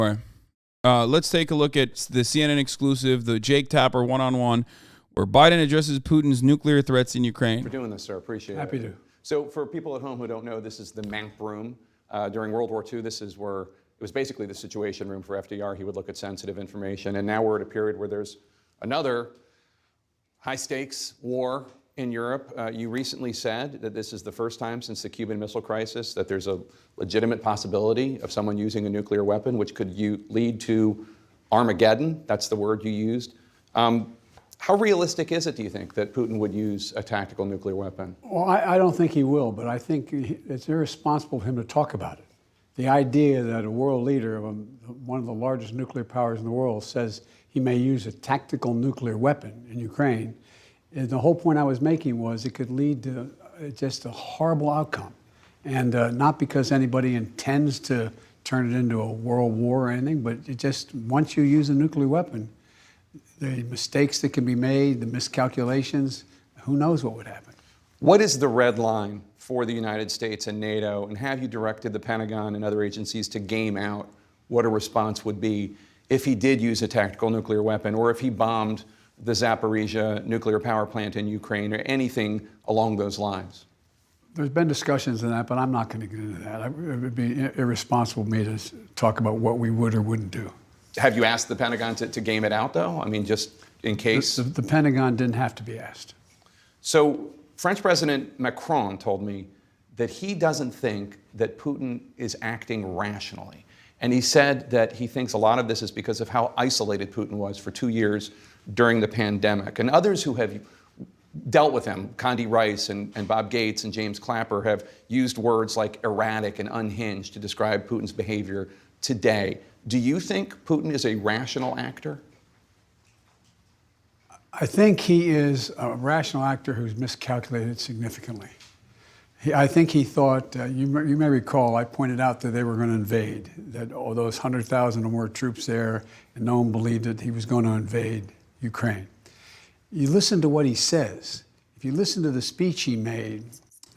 All right. Let's take a look at the CNN exclusive, the Jake Tapper one-on-one, where Biden addresses Putin's nuclear threats in Ukraine. For doing this, sir. Appreciate it. Happy to. So for people at home who don't know, this is the map room. During World War II, this is where it was basically the situation room for FDR. He would look at sensitive information. And now we're at a period where there's another high-stakes war in Europe. You recently said that this is the first time since the Cuban Missile Crisis that there's a legitimate possibility of someone using a nuclear weapon, which could lead to Armageddon. That's the word you used. How realistic is it, do you think, that Putin would use a tactical nuclear weapon? Well, I don't think he will, but I think it's irresponsible of him to talk about it. The idea that a world leader of one of the largest nuclear powers in the world says he may use a tactical nuclear weapon in Ukraine, and the whole point I was making was it could lead to just a horrible outcome. And not because anybody intends to turn it into a world war or anything, but it just, once you use a nuclear weapon, the mistakes that can be made, the miscalculations, who knows what would happen. What is the red line for the United States and NATO, and have you directed the Pentagon and other agencies to game out what a response would be if he did use a tactical nuclear weapon, or if he bombed the Zaporizhia nuclear power plant in Ukraine, or anything along those lines? There's been discussions on that, but I'm not going to get into that. It would be irresponsible of me to talk about what we would or wouldn't do. Have you asked the Pentagon to game it out, though? I mean, just in case? The Pentagon didn't have to be asked. So French President Macron told me that he doesn't think that Putin is acting rationally. And he said that he thinks a lot of this is because of how isolated Putin was for 2 years during the pandemic. And others who have dealt with him, Condi Rice and Bob Gates and James Clapper, have used words like erratic and unhinged to describe Putin's behavior today. Do you think Putin is a rational actor? I think he is a rational actor who's miscalculated significantly. I think he thought, you may recall, I pointed out that they were going to invade, that those 100,000 or more troops there, and no one believed that he was going to invade Ukraine. You listen to what he says. If you listen to the speech he made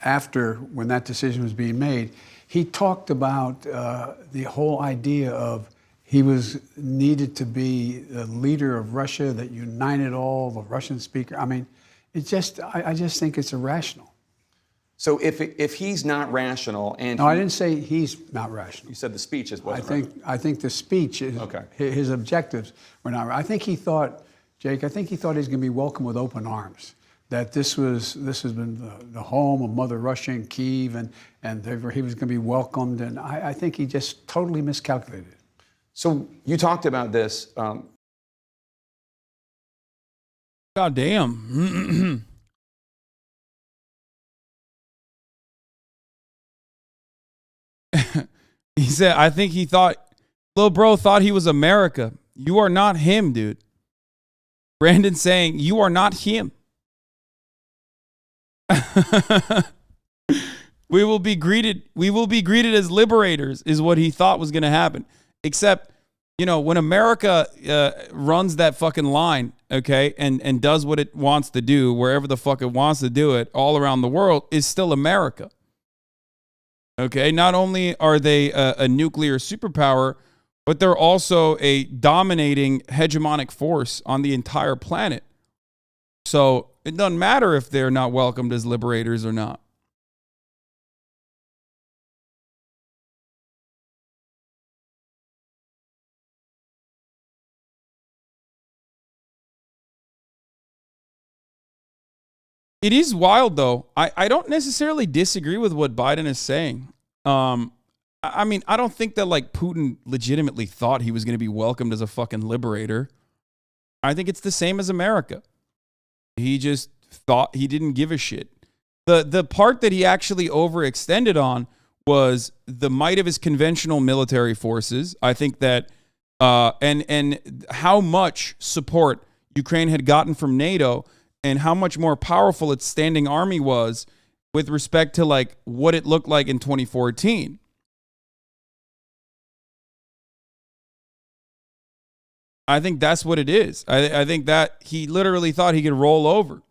after, when that decision was being made, he talked about the whole idea of he needed to be the leader of Russia that united all the Russian speakers. I mean, I just think it's irrational. So if he's not rational and no, I didn't say he's not rational. You said the speech is what I think the speech is okay. His objectives were not. I think he thought, Jake. I think he thought he was going to be welcomed with open arms. That this has been the home of Mother Russia in Kyiv, and he was going to be welcomed. And I think he just totally miscalculated. So you talked about this. God damn. He said, I think he thought, little bro thought he was America. You are not him, dude. Brandon saying, you are not him. We will be greeted as liberators is what he thought was going to happen. Except, you know, when America runs that fucking line, okay, and does what it wants to do, wherever the fuck it wants to do it, all around the world, is still America. Okay, not only are they a nuclear superpower, but they're also a dominating hegemonic force on the entire planet. So it doesn't matter if they're not welcomed as liberators or not. It is wild, though. I don't necessarily disagree with what Biden is saying. I mean, I don't think that, like, Putin legitimately thought he was going to be welcomed as a fucking liberator. I think it's the same as America. He just thought he didn't give a shit. The part that he actually overextended on was the might of his conventional military forces. I think that, and how much support Ukraine had gotten from NATO, and how much more powerful its standing army was with respect to, like, what it looked like in 2014. I think that's what it is. I think that he literally thought he could roll over.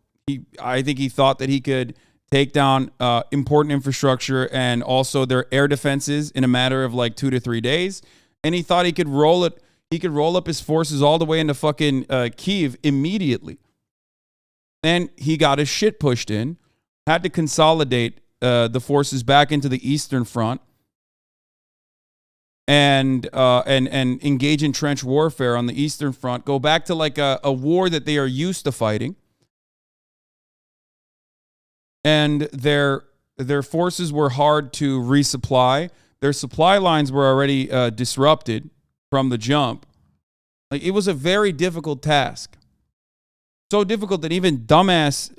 I think he thought that he could take down important infrastructure and also their air defenses in a matter of like 2 to 3 days. and he thought he could roll it. He could roll up his forces all the way into fucking Kyiv immediately. And he got his shit pushed in, had to consolidate the forces back into the Eastern Front, and engage in trench warfare on the Eastern Front. Go back to like a war that they are used to fighting. And their forces were hard to resupply. Their supply lines were already disrupted from the jump. Like, it was a very difficult task. So difficult that even dumbass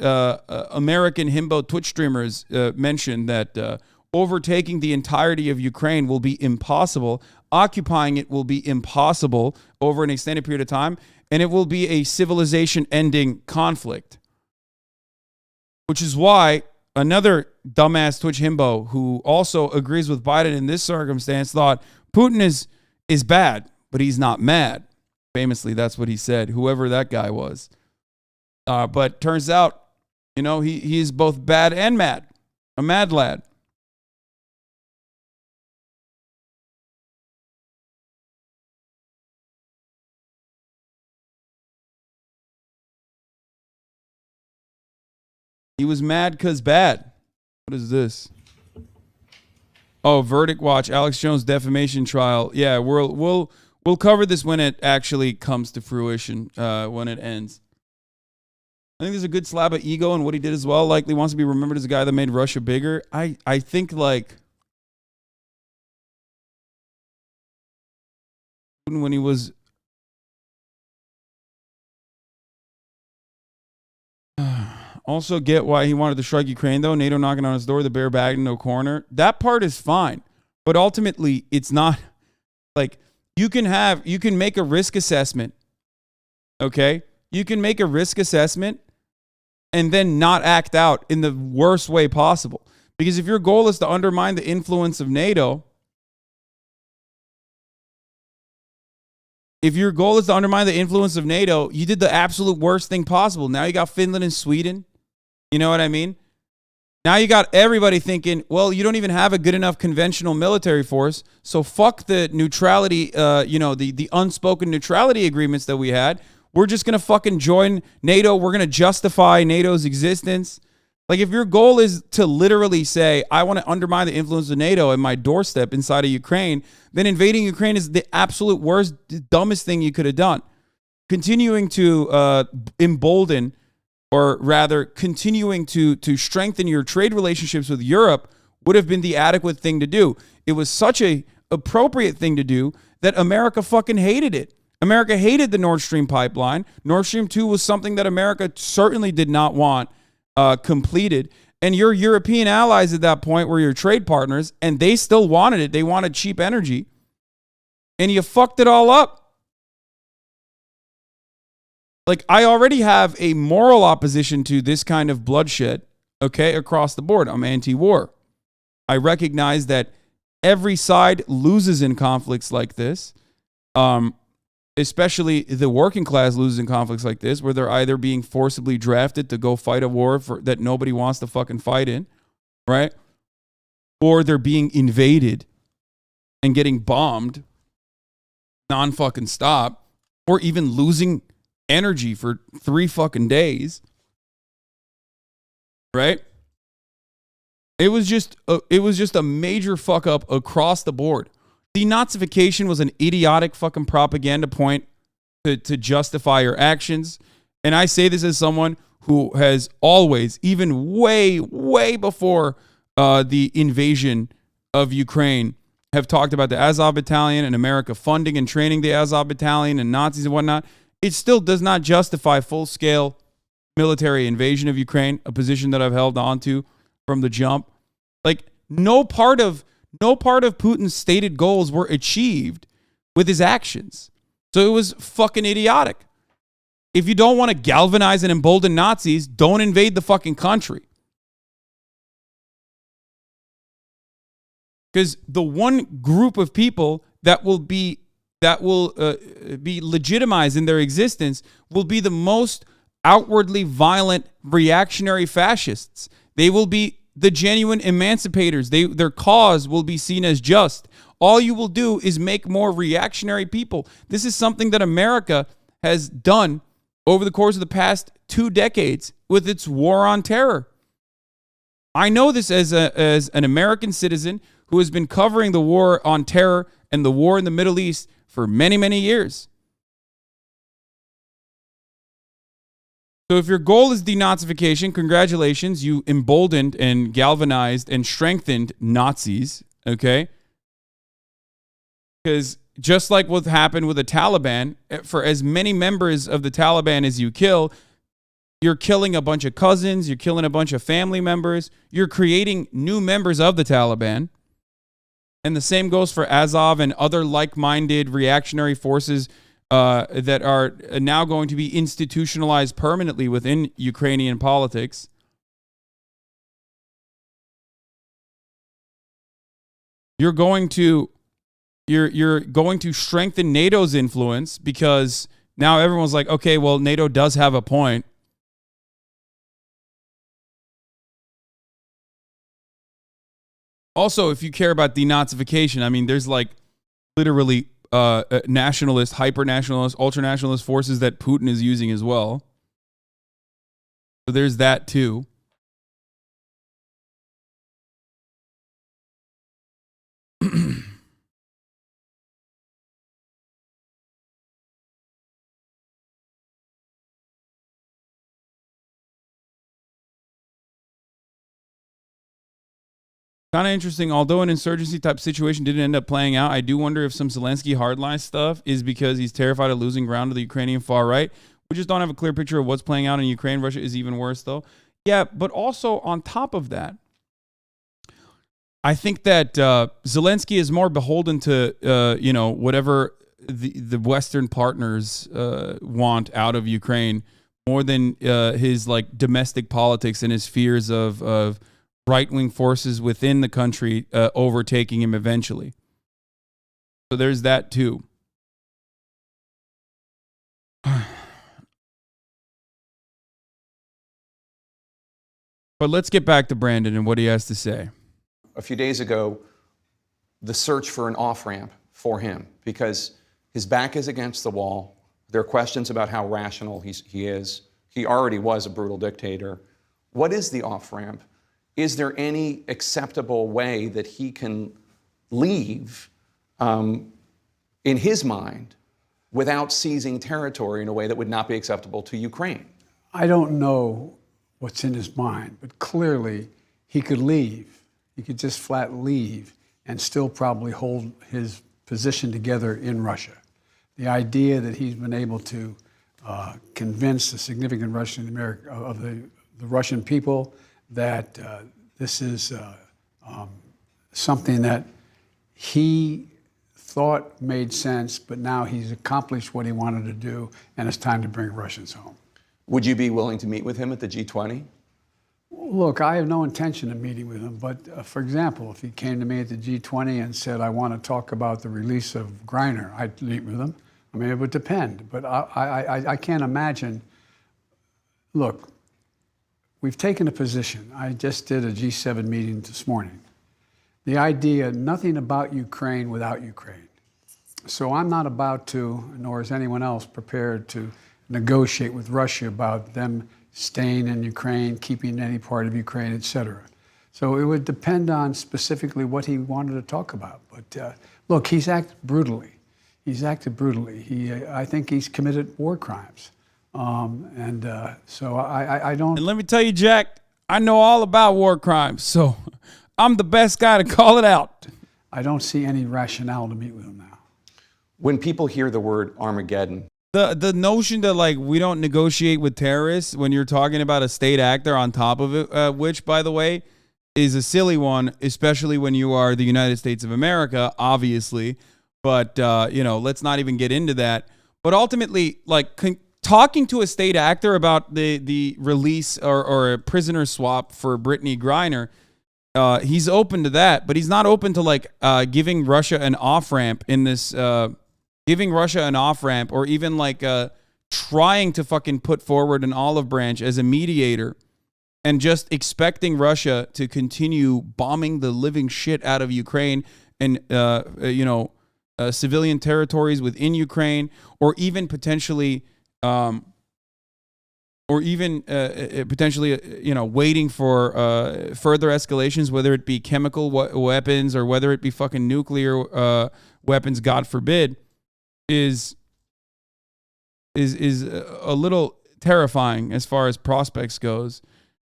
American himbo Twitch streamers mentioned that overtaking the entirety of Ukraine will be impossible. Occupying it will be impossible over an extended period of time. And it will be a civilization-ending conflict. Which is why another dumbass Twitch himbo who also agrees with Biden in this circumstance thought Putin is bad, but he's not mad. Famously, that's what he said, whoever that guy was. But turns out, he is both bad and mad. A mad lad. He was mad because bad. What is this? Oh, Verdict Watch, Alex Jones defamation trial. Yeah, we'll cover this when it actually comes to fruition, when it ends. I think there's a good slab of ego in what he did as well. Likely wants to be remembered as a guy that made Russia bigger. I think like when he was also get why he wanted to strike Ukraine though. NATO knocking on his door, the bear bag in no corner. That part is fine, but ultimately it's not like you can make a risk assessment. Okay, you can make a risk assessment and then not act out in the worst way possible. Because if your goal is to undermine the influence of NATO, you did the absolute worst thing possible. Now you got Finland and Sweden. You know what I mean? Now you got everybody thinking, well, you don't even have a good enough conventional military force, so fuck the neutrality, the unspoken neutrality agreements that we had. We're just going to fucking join NATO. We're going to justify NATO's existence. Like, if your goal is to literally say, I want to undermine the influence of NATO at my doorstep inside of Ukraine, then invading Ukraine is the absolute worst, dumbest thing you could have done. Continuing to embolden, or rather continuing to strengthen your trade relationships with Europe would have been the adequate thing to do. It was such a appropriate thing to do that America fucking hated it. America hated the Nord Stream pipeline. Nord Stream 2 was something that America certainly did not want completed. And your European allies at that point were your trade partners, and they still wanted it. They wanted cheap energy. And you fucked it all up. Like, I already have a moral opposition to this kind of bloodshed, okay, across the board. I'm anti-war. I recognize that every side loses in conflicts like this. Especially the working class loses in conflicts like this, where they're either being forcibly drafted to go fight a war that nobody wants to fucking fight in, right? Or they're being invaded and getting bombed non-fucking stop, or even losing energy for 3 fucking days, right? It was just a major fuck up across the board. Denazification was an idiotic fucking propaganda point to justify your actions. And I say this as someone who has always, even way, way before the invasion of Ukraine, have talked about the Azov Battalion and America funding and training the Azov Battalion and Nazis and whatnot. It still does not justify full-scale military invasion of Ukraine, a position that I've held on to from the jump. Like, no part of Putin's stated goals were achieved with his actions. So it was fucking idiotic. If you don't want to galvanize and embolden Nazis, don't invade the fucking country. Because the one group of people that will be legitimized in their existence will be the most outwardly violent reactionary fascists. They will be the genuine emancipators. Their cause will be seen as just. all you will do is make more reactionary people. This is something that America has done over the course of the past 2 decades with its war on terror. I know this as an American citizen who has been covering the war on terror and the war in the Middle East for many, many years. So if your goal is denazification, congratulations, you emboldened and galvanized and strengthened Nazis, okay? Because just like what happened with the Taliban, for as many members of the Taliban as you kill, you're killing a bunch of cousins, you're killing a bunch of family members, you're creating new members of the Taliban. And the same goes for Azov and other like-minded reactionary forces that are now going to be institutionalized permanently within Ukrainian politics. You're going to strengthen NATO's influence because now everyone's like, okay, well, NATO does have a point. Also, if you care about denazification, I mean, there's like literally nationalist, hyper-nationalist, ultra-nationalist forces that Putin is using as well. So there's that too. Kind of interesting. Although an insurgency type situation didn't end up playing out, I do wonder if some Zelensky hardline stuff is because he's terrified of losing ground to the Ukrainian far right. We just don't have a clear picture of what's playing out in Ukraine. Russia is even worse, though. Yeah, but also on top of that, I think that Zelensky is more beholden to whatever the Western partners want out of Ukraine more than his like domestic politics and his fears of right-wing forces within the country overtaking him eventually. So there's that too. But let's get back to Brandon and what he has to say. A few days ago, the search for an off-ramp for him, because his back is against the wall. There are questions about how rational he is. He already was a brutal dictator. What is the off-ramp? Is there any acceptable way that he can leave, in his mind, without seizing territory in a way that would not be acceptable to Ukraine? I don't know what's in his mind, but clearly he could leave. He could just flat leave and still probably hold his position together in Russia. The idea that he's been able to convince the significant the Russian people that this is something that he thought made sense, but now he's accomplished what he wanted to do, and it's time to bring Russians home. Would you be willing to meet with him at the G20? Look, I have no intention of meeting with him, but for example, if he came to me at the G20 and said, I want to talk about the release of Griner, I'd meet with him. I mean, it would depend, but I can't imagine. Look, we've taken a position. I just did a G7 meeting this morning. The idea, nothing about Ukraine without Ukraine. So I'm not about to, nor is anyone else prepared to negotiate with Russia about them staying in Ukraine, keeping any part of Ukraine, et cetera. So it would depend on specifically what he wanted to talk about. But look, he's acted brutally. I think he's committed war crimes. So I don't. And let me tell you, Jack, I know all about war crimes, so I'm the best guy to call it out. I don't see any rationale to meet with him now. When people hear the word Armageddon, the notion that like we don't negotiate with terrorists when you're talking about a state actor on top of it, which by the way is a silly one, especially when you are the United States of America, obviously. But let's not even get into that. But ultimately, like talking to a state actor about the release or a prisoner swap for Brittany Griner, he's open to that, but he's not open to like giving Russia an off ramp in this. Giving Russia an off-ramp or even like trying to fucking put forward an olive branch as a mediator and just expecting Russia to continue bombing the living shit out of Ukraine and civilian territories within Ukraine, or even potentially, waiting for further escalations, whether it be chemical weapons or whether it be fucking nuclear weapons, God forbid, is a little terrifying as far as prospects goes.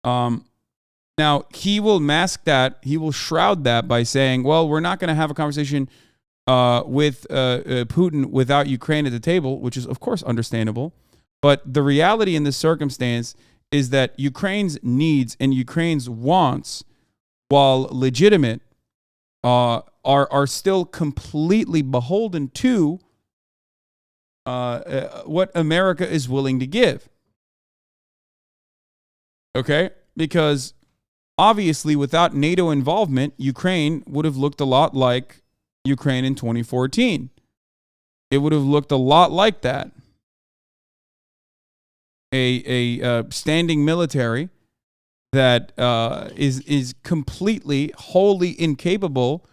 Now, he will mask that, he will shroud that by saying, well, we're not going to have a conversation with Putin without Ukraine at the table, which is, of course, understandable. But the reality in this circumstance is that Ukraine's needs and Ukraine's wants, while legitimate, are still completely beholden to what America is willing to give. Okay? Because obviously, without NATO involvement, Ukraine would have looked a lot like Ukraine in 2014. It would have looked a lot like that. A standing military that is completely, wholly incapable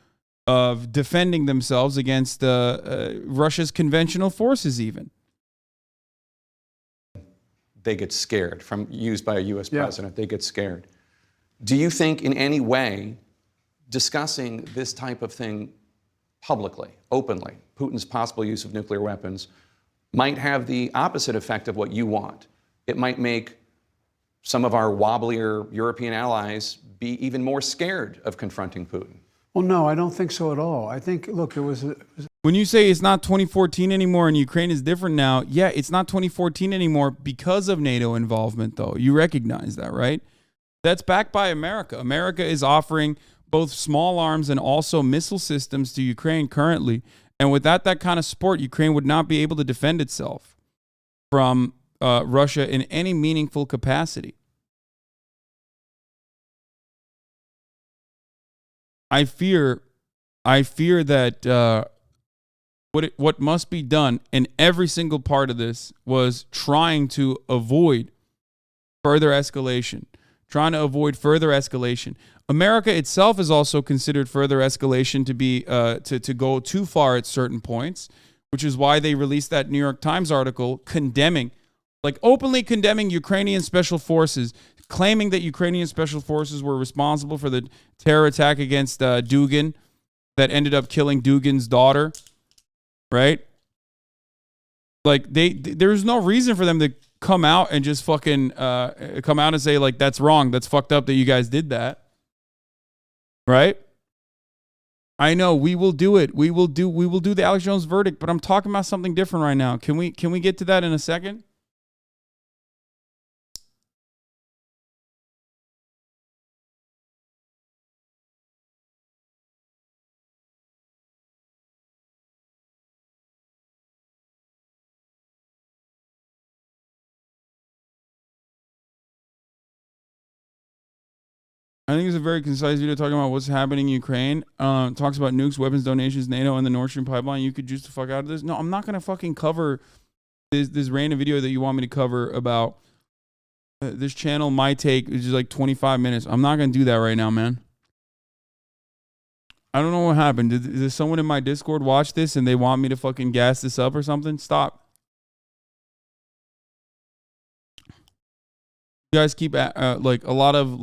of defending themselves against Russia's conventional forces even. They get scared from used by a U.S. president. They get scared. Do you think in any way discussing this type of thing publicly, openly, Putin's possible use of nuclear weapons, might have the opposite effect of what you want? It might make some of our wobblier European allies be even more scared of confronting Putin. Well, no, I don't think so at all. I think, look, when you say it's not 2014 anymore and Ukraine is different now, yeah, it's not 2014 anymore because of NATO involvement, though. You recognize that, right? That's backed by America. America is offering both small arms and also missile systems to Ukraine currently. And without that kind of support, Ukraine would not be able to defend itself from Russia in any meaningful capacity. I fear that what must be done in every single part of this was trying to avoid further escalation. America itself is also considered further escalation to be to go too far at certain points, which is why they released that New York Times article openly condemning Ukrainian special forces, claiming that Ukrainian special forces were responsible for the terror attack against Dugin that ended up killing Dugin's daughter, right? There's no reason for them to come out and just fucking come out and say, like, that's wrong, that's fucked up that you guys did that, right? I know we will do it. We will do the Alex Jones verdict, but I'm talking about something different right now. Can we get to that in a second? I think it's a very concise video talking about what's happening in Ukraine. Talks about nukes, weapons, donations, NATO, and the Nord Stream pipeline. You could juice the fuck out of this. No, I'm not going to fucking cover this random video that you want me to cover about this channel. My take is just like 25 minutes. I'm not going to do that right now, man. I don't know what happened. Did someone in my Discord watch this and they want me to fucking gas this up or something? Stop. You guys keep a lot of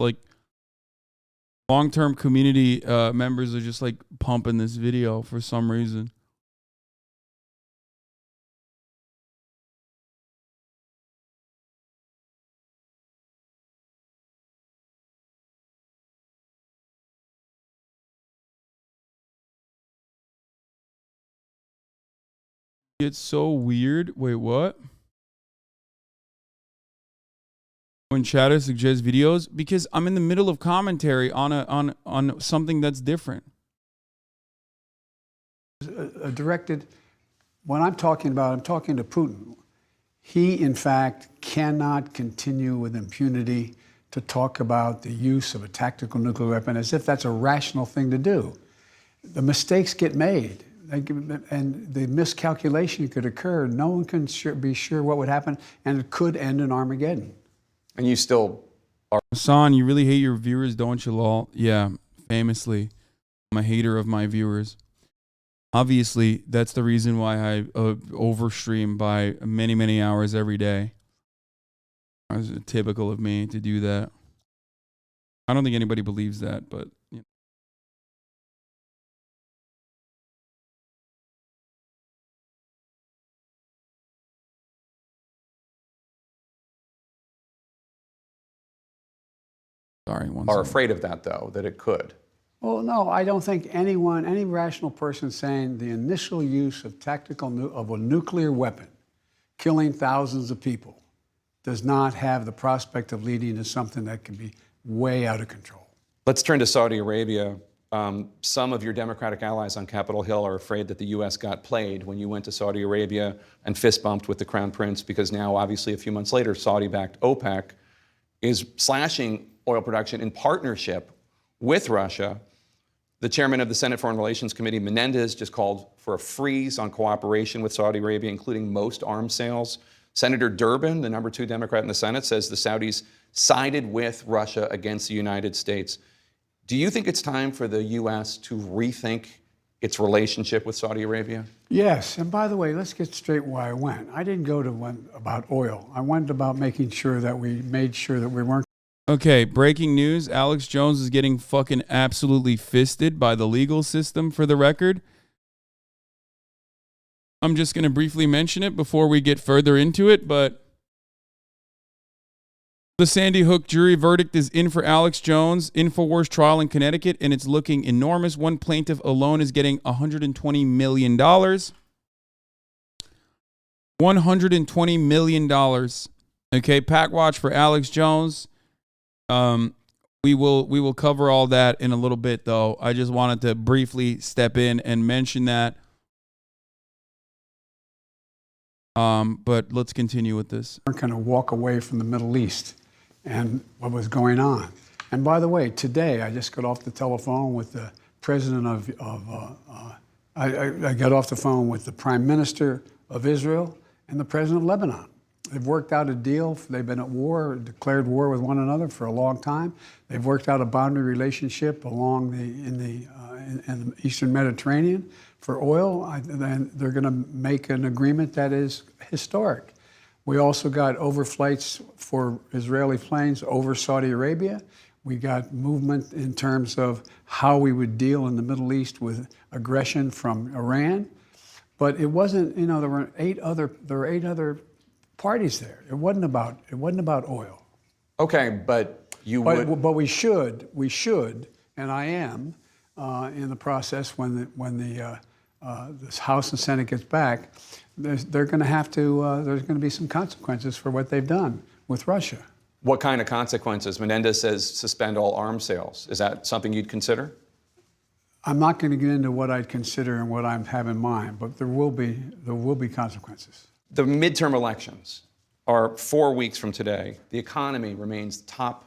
long-term community members are just pumping this video for some reason. It's so weird. Wait, what? When Chatter suggests videos, because I'm in the middle of commentary on something that's different. Directed, when I'm talking to Putin. He, in fact, cannot continue with impunity to talk about the use of a tactical nuclear weapon as if that's a rational thing to do. The mistakes get made, and the miscalculation could occur. No one can be sure what would happen, and it could end in Armageddon. And you still are. Hasan, you really hate your viewers, don't you, lol? Yeah, famously. I'm a hater of my viewers. Obviously, that's the reason why I overstream by many, many hours every day. It's typical of me to do that. I don't think anybody believes that, but you know. Sorry, one Are second. afraid of that, though, that it could. Well, no, I don't think anyone, any rational person saying the initial use of of a nuclear weapon, killing thousands of people, does not have the prospect of leading to something that can be way out of control. Let's turn to Saudi Arabia. Some of your Democratic allies on Capitol Hill are afraid that the U.S. got played when you went to Saudi Arabia and fist bumped with the Crown Prince, because now, obviously, a few months later, Saudi-backed OPEC is slashing oil production in partnership with Russia. The chairman of the Senate Foreign Relations Committee, Menendez, just called for a freeze on cooperation with Saudi Arabia, including most arms sales. Senator Durbin, the number 2 Democrat in the Senate, says the Saudis sided with Russia against the United States. Do you think it's time for the U.S. to rethink its relationship with Saudi Arabia? Yes, and by the way, let's get straight why I went. I didn't go to one about oil. I went about making sure that we made sure that we weren't. Okay, breaking news. Alex Jones is getting fucking absolutely fisted by the legal system, for the record. I'm just going to briefly mention it before we get further into it, but the Sandy Hook jury verdict is in for Alex Jones' InfoWars trial in Connecticut, and it's looking enormous. One plaintiff alone is getting $120 million. $120 million. Okay, pack watch for Alex Jones. We will cover all that in a little bit, though. I just wanted to briefly step in and mention that. But let's continue with this. We're going to walk away from the Middle East and what was going on. And by the way, today I just got off the telephone with the president I got off the phone with the prime minister of Israel and the president of Lebanon. They've worked out a deal. They've been at war, declared war with one another for a long time. They've worked out a boundary relationship along in the Eastern Mediterranean for oil. And they're going to make an agreement that is historic. We also got overflights for Israeli planes over Saudi Arabia. We got movement in terms of how we would deal in the Middle East with aggression from Iran. But it wasn't, there were eight other parties there. It wasn't about oil. Okay, but But we should, and I am in the process when the House and Senate gets back. They're going to have to. There's going to be some consequences for what they've done with Russia. What kind of consequences? Menendez says suspend all arms sales. Is that something you'd consider? I'm not going to get into what I'd consider and what I have in mind, but there will be consequences. The midterm elections are 4 weeks from today. The economy remains top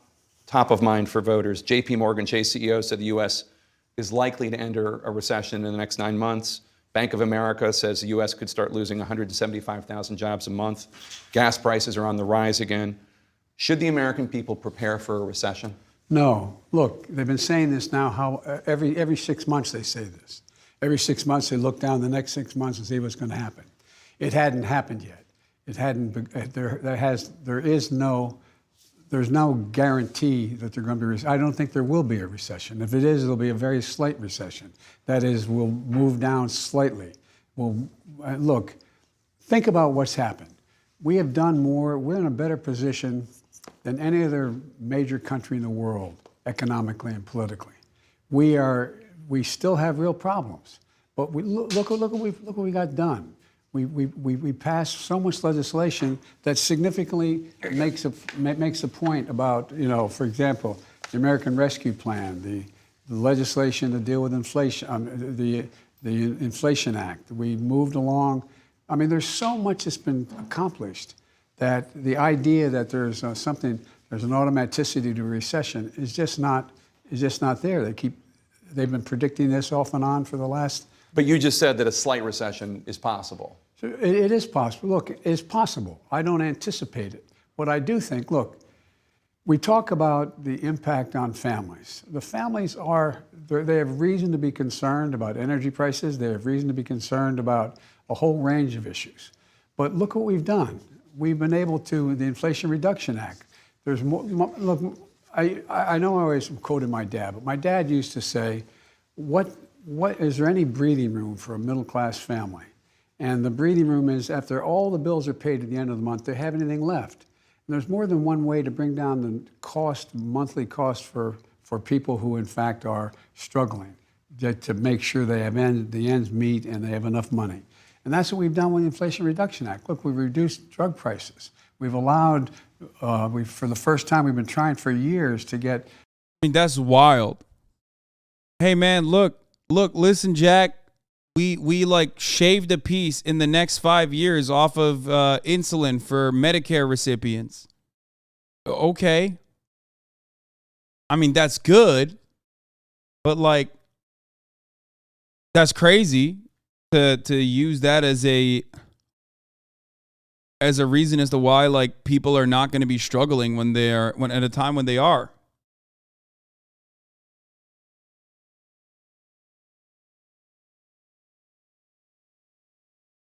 of mind for voters. JP Morgan Chase CEO said the U.S. is likely to enter a recession in the next 9 months. Bank of America says the U.S. could start losing 175,000 jobs a month. Gas prices are on the rise again. Should the American people prepare for a recession? No. Look, they've been saying this now. Every 6 months they say this. Every 6 months they look down the next 6 months and see what's going to happen. It hadn't happened yet. It hadn't. There's no guarantee that they're going to be. I don't think there will be a recession. If it is, it'll be a very slight recession. That is, we'll move down slightly. Look, think about what's happened. We have done more. We're in a better position than any other major country in the world, economically and politically. We still have real problems, but look what we got done. We passed so much legislation that significantly makes a point about, for example, the American Rescue Plan, the legislation to deal with inflation, the Inflation Act. We moved along. I mean, there's so much that's been accomplished that the idea that there's an automaticity to recession is just not there. They've been predicting this off and on for the last. But you just said that a slight recession is possible. It is possible. Look, it's possible. I don't anticipate it. What I do think, look, we talk about the impact on families. The families are they have reason to be concerned about energy prices. They have reason to be concerned about a whole range of issues. But look what we've done. We've been able to, the Inflation Reduction Act. There's more, look, I know I always quoted my dad, but my dad used to say, what is there any breathing room for a middle-class family? And the breathing room is after all the bills are paid at the end of the month, they have anything left. And there's more than one way to bring down the cost, monthly cost for people who in fact are struggling, to make sure they have the ends meet and they have enough money. And that's what we've done with the Inflation Reduction Act. Look, we've reduced drug prices. We've allowed, for the first time, we've been trying for years to get. I mean, that's wild. Hey man, look, listen, Jack. We like shaved a piece in the next 5 years off of insulin for Medicare recipients. Okay. I mean, that's good, but like, that's crazy to use that as a reason as to why like people are not going to be struggling when at a time when they are.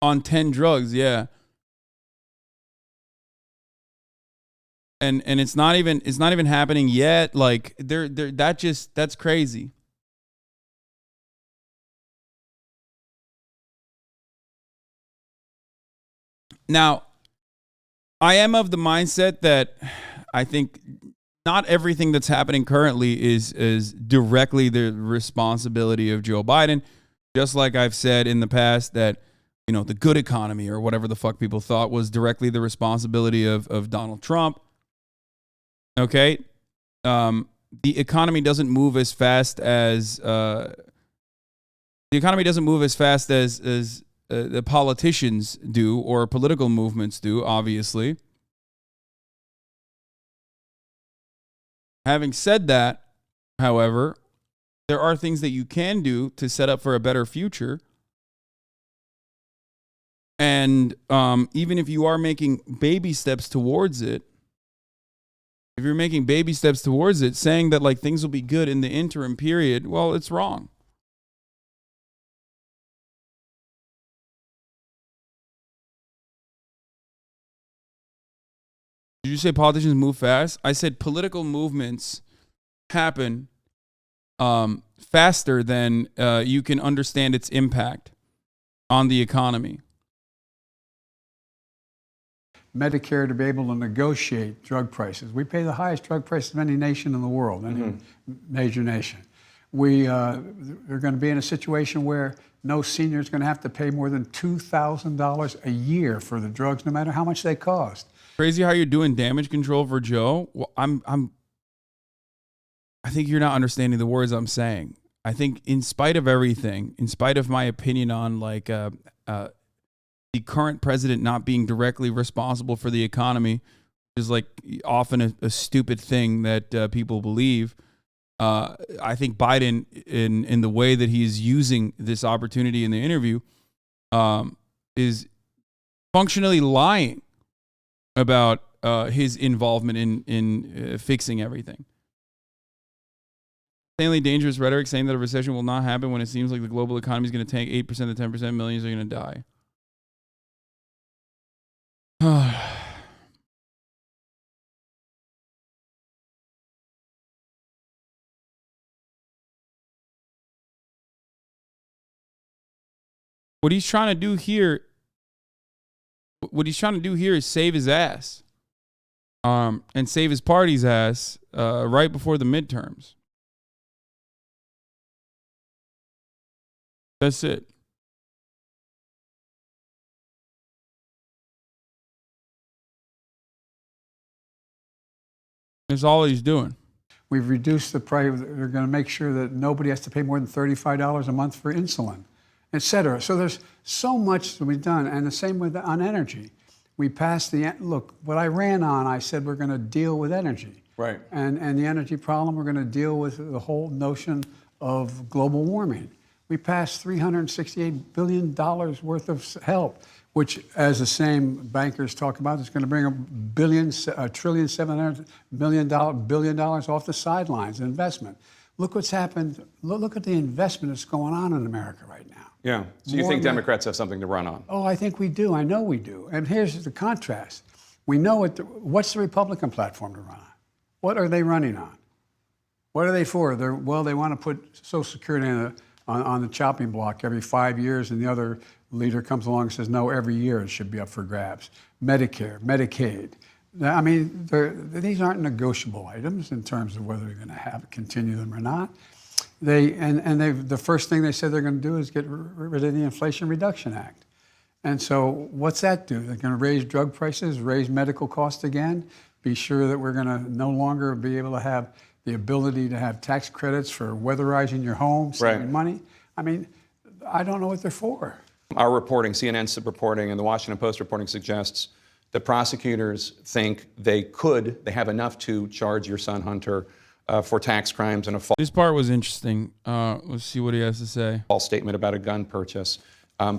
On 10 drugs, yeah. And it's not even happening yet. Like that's crazy. Now, I am of the mindset that I think not everything that's happening currently is directly the responsibility of Joe Biden. Just like I've said in the past that, you know, the good economy or whatever the fuck people thought was directly the responsibility of Donald Trump. Okay. The economy doesn't move as fast as the politicians do or political movements do, obviously. Having said that, however, there are things that you can do to set up for a better future. And even if you are making baby steps towards it, saying that like things will be good in the interim period, well, it's wrong. Did you say politicians move fast? I said political movements happen faster than you can understand its impact on the economy. Medicare to be able to negotiate drug prices. We pay the highest drug prices of any nation in the world, any major nation. We're going to be in a situation where no senior is going to have to pay more than $2,000 a year for the drugs, no matter how much they cost. Crazy how you're doing damage control for Joe. Well, I think you're not understanding the words I'm saying. I think in spite of everything, in spite of my opinion on like the current president not being directly responsible for the economy, which is like often a stupid thing that people believe. I think Biden, in the way that he's using this opportunity in the interview, is functionally lying about his involvement in fixing everything. Insanely dangerous rhetoric saying that a recession will not happen when it seems like the global economy is going to tank 8% to 10%, millions are going to die. What he's trying to do here is save his ass, and save his party's ass right before the midterms. That's it. That's all he's doing. We've reduced the price. They're going to make sure that nobody has to pay more than $35 a month for insulin, et cetera. So there's so much to be done. And the same on energy. We passed look, what I ran on, I said we're going to deal with energy. Right. And the energy problem, we're going to deal with the whole notion of global warming. We passed $368 billion worth of help, which, as the same bankers talk about, is going to bring $1.7 trillion off the sidelines, investment. Look what's happened. Look at the investment that's going on in America right now. Yeah. So you think Democrats have something to run on? Oh, I think we do. I know we do. And here's the contrast. We know what's the Republican platform to run on? What are they running on? What are they for? They want to put Social Security on the chopping block every 5 years, and the other leader comes along and says, no, every year it should be up for grabs. Medicare, Medicaid. I mean, these aren't negotiable items in terms of whether they're going to continue them or not. The first thing they said they're going to do is get rid of the Inflation Reduction Act. And so what's that do? They're going to raise drug prices, raise medical costs again, be sure that we're going to no longer be able to have the ability to have tax credits for weatherizing your home, saving money. I mean, I don't know what they're for. Our reporting, CNN's reporting, and the Washington Post reporting suggests that prosecutors think they have enough to charge your son Hunter for tax crimes and a This part was interesting. Let's see what he has to say. False statement about a gun purchase.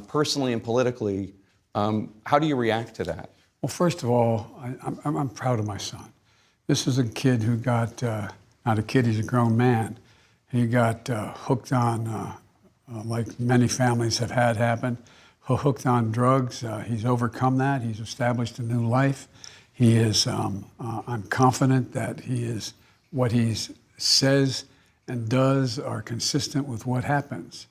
Personally and politically, how do you react to that? Well, first of all, I'm proud of my son. This is a kid who got, not a kid, he's a grown man. He got hooked on, like many families have had happen, hooked on drugs. He's overcome that. He's established a new life. He is, I'm confident that what he says and does are consistent with what happens.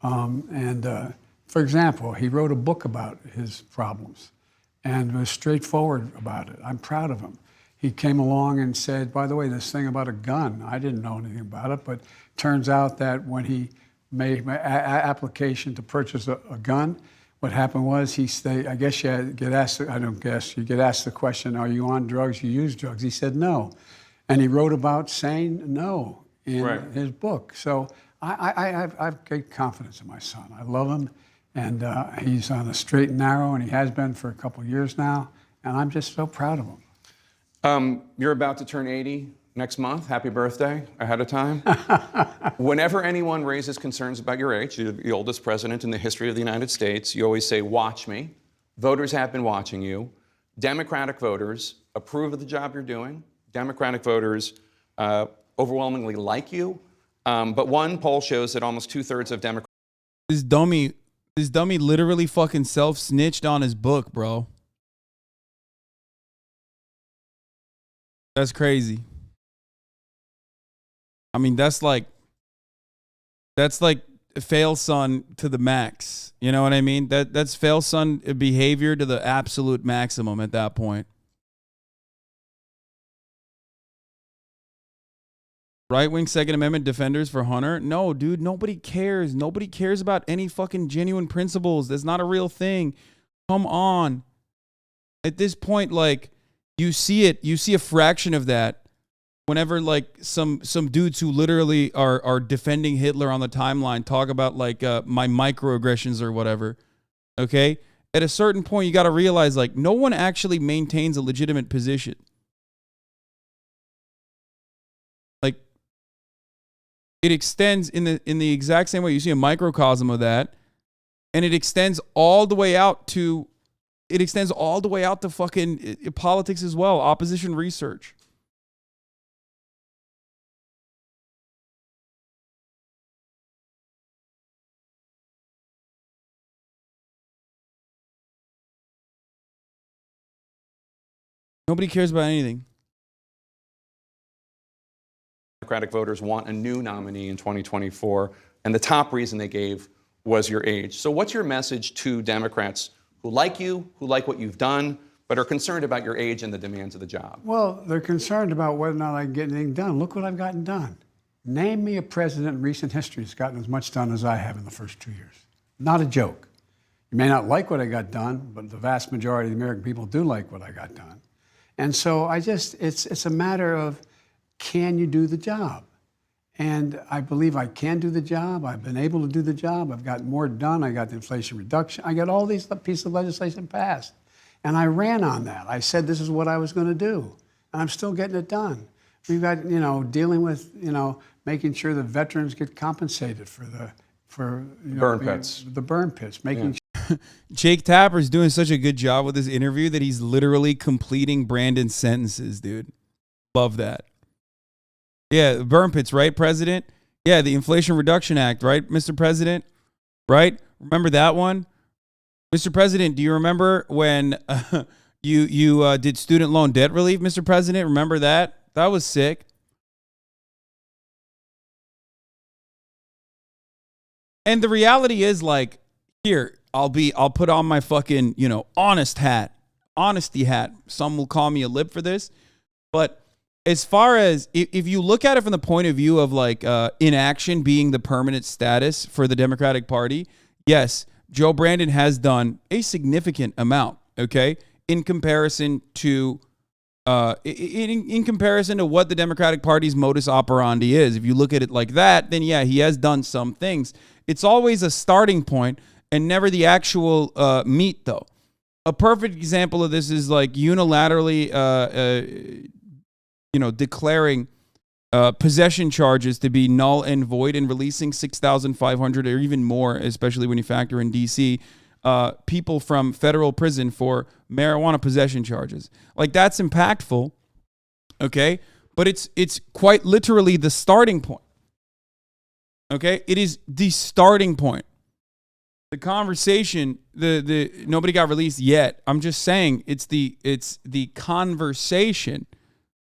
For example, he wrote a book about his problems and was straightforward about it. I'm proud of him. He came along and said, by the way, this thing about a gun, I didn't know anything about it, but turns out that when he made my application to purchase a gun, what happened was I guess you get asked, you get asked the question, are you on drugs, you use drugs? He said no. And he wrote about saying no in his book. So I have great confidence in my son. I love him, and he's on a straight and narrow, and he has been for a couple of years now, and I'm just so proud of him. You're about to turn 80 next month. Happy birthday ahead of time. Whenever anyone raises concerns about your age, you're the oldest president in the history of the United States, you always say, watch me. Voters have been watching you. Democratic voters approve of the job you're doing. Democratic voters overwhelmingly like you. But one poll shows that almost 2/3 of Democrats. This dummy literally fucking self-snitched on his book, bro. That's crazy. I mean, that's like fail son to the max. You know what I mean? That's fail son behavior to the absolute maximum at that point. Right-wing Second Amendment defenders for Hunter? No, dude, nobody cares. Nobody cares about any fucking genuine principles. That's not a real thing. Come on. At this point, like, you see a fraction of that whenever, like, some dudes who literally are defending Hitler on the timeline talk about, like, my microaggressions or whatever, okay? At a certain point, you got to realize, like, no one actually maintains a legitimate position. Like, it extends in the exact same way. You see a microcosm of that, and it extends all the way out to fucking politics as well, opposition research. Nobody cares about anything. Democratic voters want a new nominee in 2024, and the top reason they gave was your age. So what's your message to Democrats who like you, who like what you've done, but are concerned about your age and the demands of the job? Well, they're concerned about whether or not I can get anything done. Look what I've gotten done. Name me a president in recent history that's gotten as much done as I have in the first 2 years. Not a joke. You may not like what I got done, but the vast majority of the American people do like what I got done. And so it's a matter of, can you do the job? And I believe I can do the job. I've been able to do the job. I've gotten more done. I got the Inflation Reduction. I got all these pieces of legislation passed. And I ran on that. I said this is what I was going to do. And I'm still getting it done. We've got, dealing with, making sure that veterans get compensated for the burn pits. The burn pits, making sure. Jake Tapper's doing such a good job with this interview that he's literally completing Brandon's sentences, dude. Love that. Yeah, burn pits, right, President? Yeah, the Inflation Reduction Act, right, Mr. President? Right? Remember that one? Mr. President, do you remember when you did student loan debt relief, Mr. President? Remember that? That was sick. And the reality is, like, here, I'll put on my fucking, honesty hat. Some will call me a lib for this. But as far as, if you look at it from the point of view of like inaction being the permanent status for the Democratic Party, yes, Joe Brandon has done a significant amount, okay, in comparison to in comparison to what the Democratic Party's modus operandi is. If you look at it like that, then yeah, he has done some things. It's always a starting point and never the actual meat, though. A perfect example of this is like unilaterally, declaring possession charges to be null and void and releasing 6,500 or even more, especially when you factor in D.C., people from federal prison for marijuana possession charges. Like, that's impactful, okay? But it's quite literally the starting point, okay? It is the starting point. The conversation, the nobody got released yet. I'm just saying it's the conversation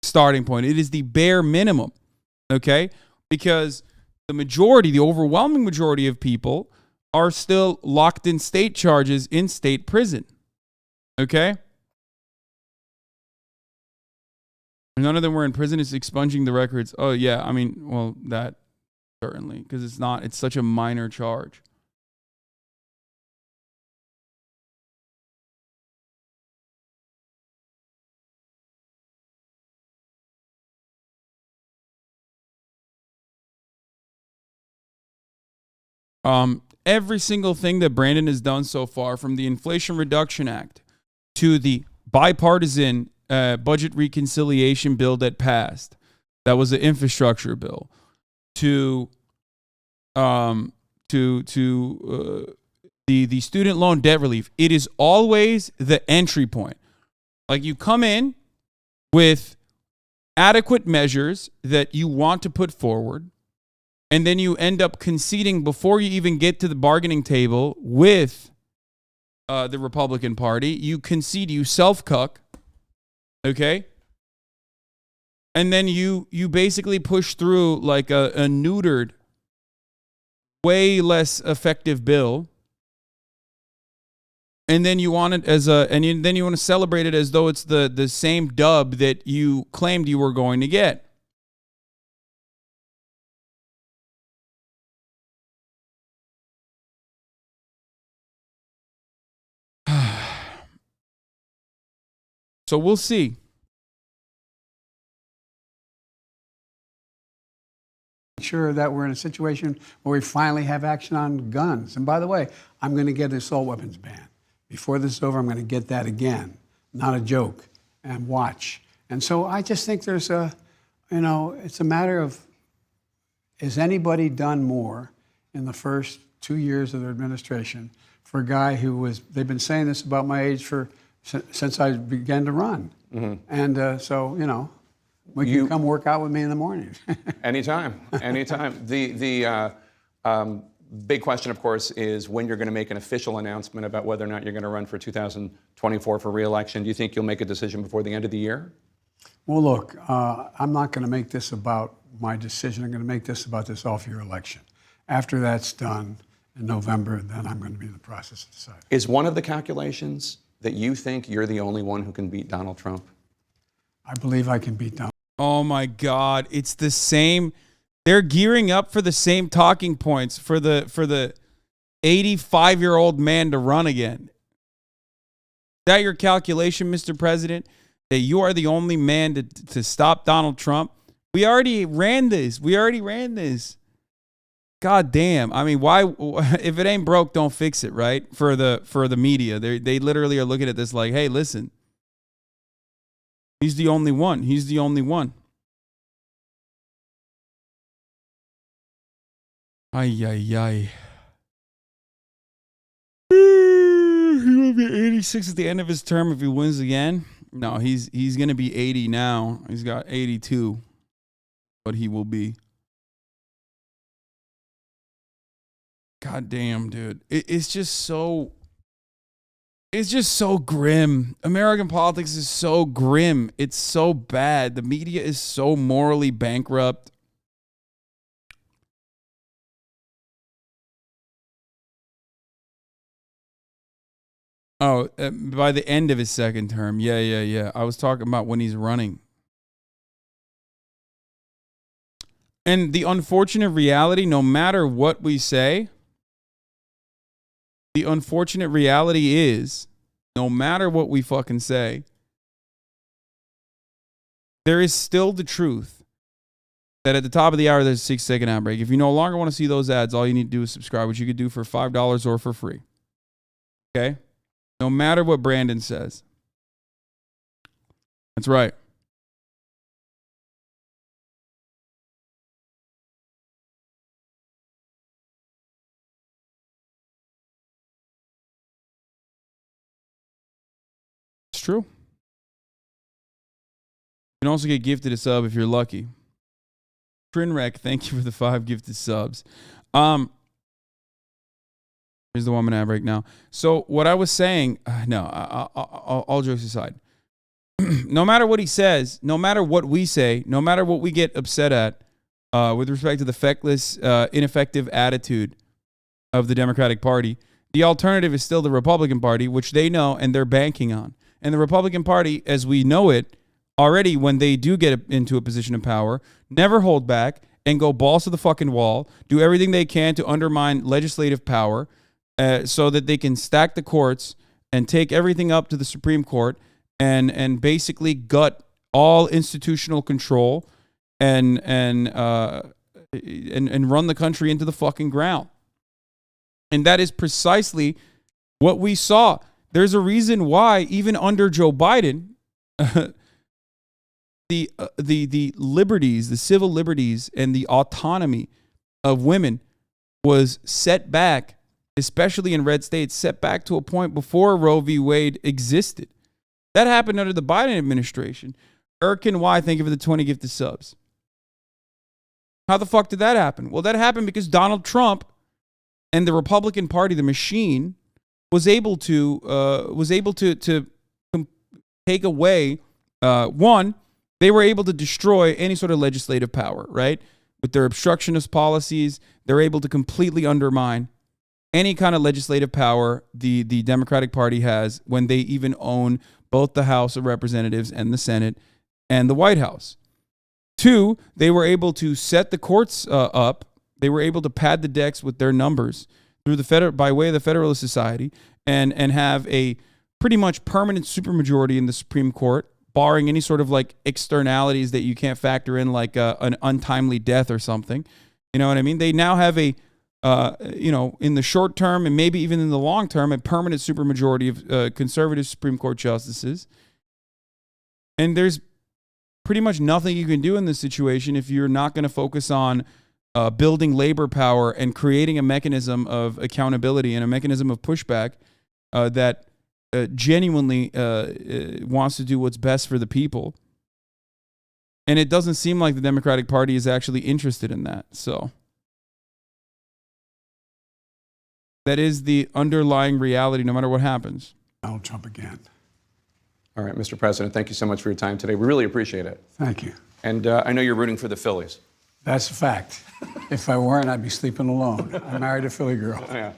starting point. It is the bare minimum, okay? Because the overwhelming majority of people are still locked in state charges in state prison, okay? None of them were in prison. It's expunging the records. Oh, yeah. I mean, well, that certainly, because it's such a minor charge. Every single thing that Brandon has done so far, from the Inflation Reduction Act to the bipartisan budget reconciliation bill that passed, that was an infrastructure bill, to the student loan debt relief, it is always the entry point. Like, you come in with adequate measures that you want to put forward, and then you end up conceding before you even get to the bargaining table with the Republican Party. You concede, you self-cuck, okay? And then you basically push through like a neutered, way less effective bill. And then you want it then you want to celebrate it as though it's the same dub that you claimed you were going to get. So we'll see. Sure that we're in a situation where we finally have action on guns. And by the way, I'm going to get an assault weapons ban. Before this is over, I'm going to get that again. Not a joke. And watch. And so I just think there's it's a matter of, has anybody done more in the first 2 years of their administration for a guy who they've been saying this about my age since I began to run. Mm-hmm. And so, we can come work out with me in the morning. Anytime. The big question, of course, is when you're going to make an official announcement about whether or not you're going to run for 2024 for re-election. Do you think you'll make a decision before the end of the year? Well, look, I'm not going to make this about my decision. I'm going to make this about this off-year election. After that's done in November, then I'm going to be in the process of deciding. Is one of the calculations that you think you're the only one who can beat Donald Trump? I believe I can beat Donald. Oh my God. It's the same. They're gearing up for the same talking points for the 85-year-old man to run again. Is that your calculation, Mr. President? That you are the only man to stop Donald Trump? We already ran this. God damn. I mean, why? If it ain't broke, don't fix it, right? For the media, they literally are looking at this like, hey, listen, he's the only one. Ay, ay, ay. He will be 86 at the end of his term if he wins again. No, he's going to be 80 now. He's got 82. but he will be. God damn, dude. It's just so grim. American politics is so grim. It's so bad. The media is so morally bankrupt. Oh, by the end of his second term. Yeah. I was talking about when he's running. And the unfortunate reality, no matter what we say, the unfortunate reality is, no matter what we fucking say, there is still the truth that at the top of the hour, there's a 6-second ad break. If you no longer want to see those ads, all you need to do is subscribe, which you could do for $5 or for free. Okay? No matter what Brandon says. That's right. It's true. You can also get gifted a sub if you're lucky. Trinrec, thank you for the 5 gifted subs. Here's the woman ad break now. So what I was saying, all jokes aside, no matter what he says, no matter what we say, no matter what we get upset at, with respect to the feckless, ineffective attitude of the Democratic Party, the alternative is still the Republican Party, which they know and they're banking on. And the Republican Party, as we know it, already when they do get into a position of power, never hold back and go balls to the fucking wall, do everything they can to undermine legislative power so that they can stack the courts and take everything up to the Supreme Court and basically gut all institutional control and run the country into the fucking ground. And that is precisely what we saw. There's a reason why even under Joe Biden, the liberties, the civil liberties, and the autonomy of women was set back, especially in red states, set back to a point before Roe v. Wade existed. That happened under the Biden administration. Erkin Y, thank you for the 20 gifted subs. How the fuck did that happen? Well, that happened because Donald Trump and the Republican Party, the machine, was able to take away one. They were able to destroy any sort of legislative power, right? With their obstructionist policies, they're able to completely undermine any kind of legislative power the Democratic Party has when they even own both the House of Representatives and the Senate and the White House. 2, they were able to set the courts up. They were able to pad the decks with their numbers through by way of the Federalist Society and have a pretty much permanent supermajority in the Supreme Court, barring any sort of like externalities that you can't factor in, like an untimely death or something. You know what I mean? They now have a, in the short term and maybe even in the long term, a permanent supermajority of conservative Supreme Court justices. And there's pretty much nothing you can do in this situation if you're not going to focus on building labor power and creating a mechanism of accountability and a mechanism of pushback that genuinely wants to do what's best for the people. And it doesn't seem like the Democratic Party is actually interested in that. So that is the underlying reality, no matter what happens. Donald Trump again. All right, Mr. President, thank you so much for your time today. We really appreciate it. Thank you. And I know you're rooting for the Phillies. That's a fact. If I weren't, I'd be sleeping alone. I married a Philly girl. Yeah.